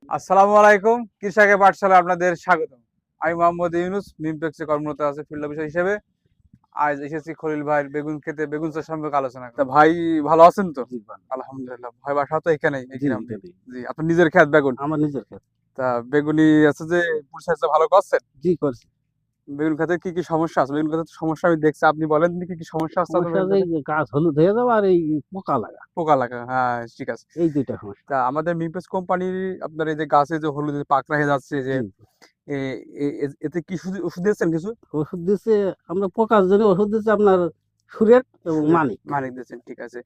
আসসালামু আলাইকুম, কৃষকের পাঠশালায় আপনাদের স্বাগত। আমি মোহাম্মদ ইউনুস, মিমপেক্সে কর্মরত আছে ফিল্ড অফিসার হিসেবে। আজ এসেছি খলিল ভাইয়ের বেগুন খেতে, বেগুন চাষ সম্পর্কে আলোচনা করতে। ভাই ভালো আছেন তো? জি ভালো। আলহামদুলিল্লাহ। ভাই বাসা তো এখানেই, এই জি, গ্রামে। এটাই। জি, আপনার নিজের ক্ষেত বেগুন। আমার নিজের ক্ষেত। তা বেগুনি আছে যে পরিচর্যা ভালো করছেন? জি করছি। বেগুন খেতে কি কি সমস্যা আছে? বেগুন খেতে তো সমস্যা আমি দেখছি, আপনি বলেন দেখি কি কি সমস্যা আছে আপনার সমস্যা বেগুন যে খেতে? এই যে গাছ হলুদ হয়ে যাওয়া আর এই পোকা লাগা। পোকা লাগা, হ্যাঁ ঠিক আছে। এই ২ টা সমস্যা। তা আমাদের মিমপেক্স কোম্পানির আপনার এই যে গাছে যে হলুদ পাকড়া হয়ে যাচ্ছে যে, জি, এ এতে কি ওষুধ দিয়েছেন কিছু? ওষুধ দিছে আমরা পোকার জন্য ওষুধ দিছে আপনার সুরেট এবং সুরেট মানিক। মানিক দিয়েছেন, ঠিক আছে।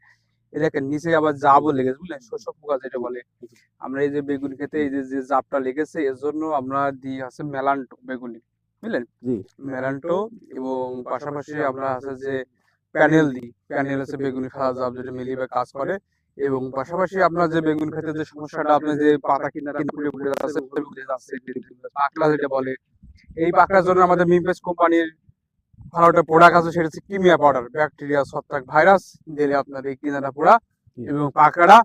এ দেখেন নিচে আবার জাবও লেগেছে, বুঝলেন? শোষক পোকা যেটা বলে। আমরা এই যে বেগুন খেতে এই যে জাবটা লেগেছে, এর জন্য আমরা দিই হচ্ছে মেলান্টো বেগুনি, বুঝলেন? জি, মেলান্টো এবং পাশাপাশি আমরা আছে যে প্যানেল দিই। প্যানেল আছে বেগুনি সাদা জাব যেটা মিলিয়ে কাজ করে। এবং পাশাপাশি আপনার যে বেগুন খেতে যে সমস্যাটা, আপনি যে পাতা কিনারা পুড়ে পুড়ে যাচ্ছে, উঠে যাচ্ছে, পাকড়া যেটা বলে, এই পাকড়ার জন্য আমাদের মিমপেক্স কোম্পানির ভালো একটা প্রোডাক্ট আছে, সেটা হচ্ছে কিমিয়া পাউডার। ব্যাকটেরিয়া, ছত্রাক, ভাইরাস দিলে আপনার এই কিনারা পোড়া জি। এবং পাকড়া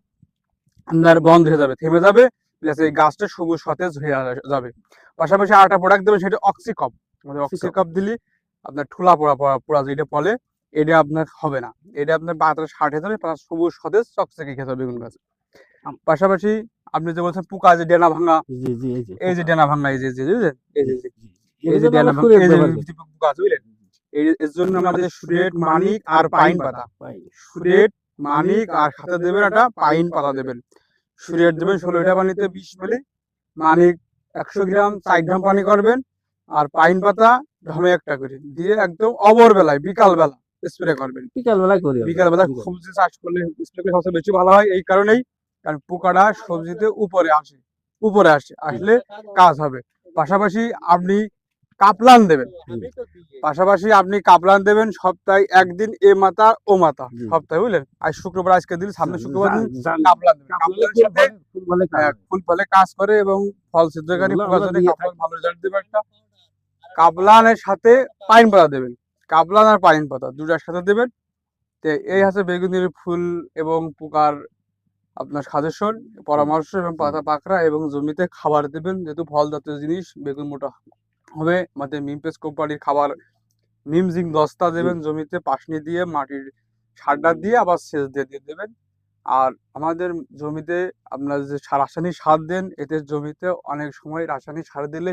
আপনার বন্ধ হয়ে যাবে, থেমে যাবে, প্লাস এই গাছটা সবুজ সতেজ হয়ে যাবে। পাশাপাশি আরেকটা প্রোডাক্ট দেবেন, সেটা অক্সিকপ। আমাদের সিকপ। অক্সিকপ দিলে আপনার ঠোলা পোড়া পোড়া যেটা বলে, এটা আপনার হবে না। এটা আপনার পাতা ষাট হয়ে যাবে, পাতা সবুজ সতেজ চকচকে খেতে হবে বেগুন গাছ। পাশাপাশি আপনি যে বলছেন পোকা যে ডেনা ভাঙা, জি, জি, এই যে এই যে পোকা। ডেনা ভাঙা, এই যে বুঝলেন, এই জি, যে জি। এই এটার যে জন্য ডেনা আমরা ভাঙা, সুরেট এই যে ব্যবহার করি। পোকা আছে, বুঝলেন? এর জন্য আমাদের সুরেট, মানিক আর পাইন পাতা। পাই। সুরেট, মানিক আর সাথে দেবেন একটা পাইন পাতা দেবেন। সুরেট দেবেন 16 লিটার পানিতে 20 মিলি, মানিক 100 গ্রাম 4 ড্রাম পানি করবেন, আর পাইন পাতা ঢমে একটা করে দিয়ে একদম অবর বেলায় বিকাল বেলা স্প্রে করবেন। বিকাল বেলায় করি আমরা। বিকাল বেলা বিকাল। সবজি চাষ করলে স্প্রে করলে সবচেয়ে বেশি ভালো হয়, এই কারণেই কারণ পোকাটা সবজিতে উপরে আসলে কাজ হবে। পাশাপাশি আপনি কাপলান দেবেন। জি, পাশাপাশি আপনি কাপলান দেবেন সপ্তাহে একদিন, এ মাথা ও মাথা জি। সপ্তাহে, বুঝলেন? আজ শুক্রবার, আজকে দিন, সামনে শুক্রবার দিন জানি। কাপলান দেবেন। কাপড়ে কাপলানের ফুল সাথে ফলে, ফুল ফলে কাজ হয়। ফুল ফলে কাজ করে এবং ফল ছিদ্রকারী এগুলো পোকার আমরা জন্য দিয়ে কাপলান থাকি। ভালো রেজাল্ট দেবে একটা। কাপলানের সাথে পাইন পাতা দেবেন। কাপলান আর পাইন পাতা দুটো একসাথে দেবেন। তো এই হচ্ছে বেগুনের ফুল এবং পোকার আপনার সাজেশন, হুম, পরামর্শ এবং হুম, পাতা পাকড়া, এবং জমিতে খাবার দেবেন যেহেতু ফল জাতীয় জিনিস বেগুন মোটা হবে। আমাদের মিমপেস কোম্পানির খাবার নিম জিঙ্ক 10টা জি, দেবেন জমিতে, পাশনি দিয়ে মাটির সারটা দিয়ে আবার সেচ দিয়ে দেবেন। আর আমাদের জমিতে আপনার যে রাসায়নিক সার দেন, এতে জমিতে অনেক সময় রাসায়নিক সার দিলে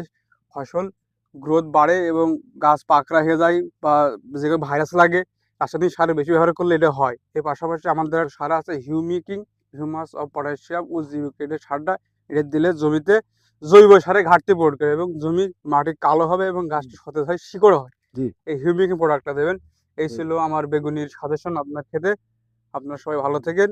ফসল গ্রোথ বাড়ে এবং গাছ পাকড়া হয়ে যায় বা যেগুলো ভাইরাস লাগে, রাসায়নিক সার বেশি ব্যবহার করলে এটা হয়। এর পাশাপাশি আমাদের সার আছে হিউমিকিং, হিউমাস অফ পটাশিয়াম ও জিউকেটের সারটা, এটা দিলে জমিতে জৈব সারের ঘাটতি পূরণ করে এবং জমি মাটি কালো হবে এবং গাছটি সতেজ হয়, শিকড় হয়। জি, এই হিউমিকিং প্রোডাক্টটা দেবেন। এই জি। ছিল আমার বেগুনির সাজেশন আপনার ক্ষেতে। আপনার সবাই ভালো থাকেন।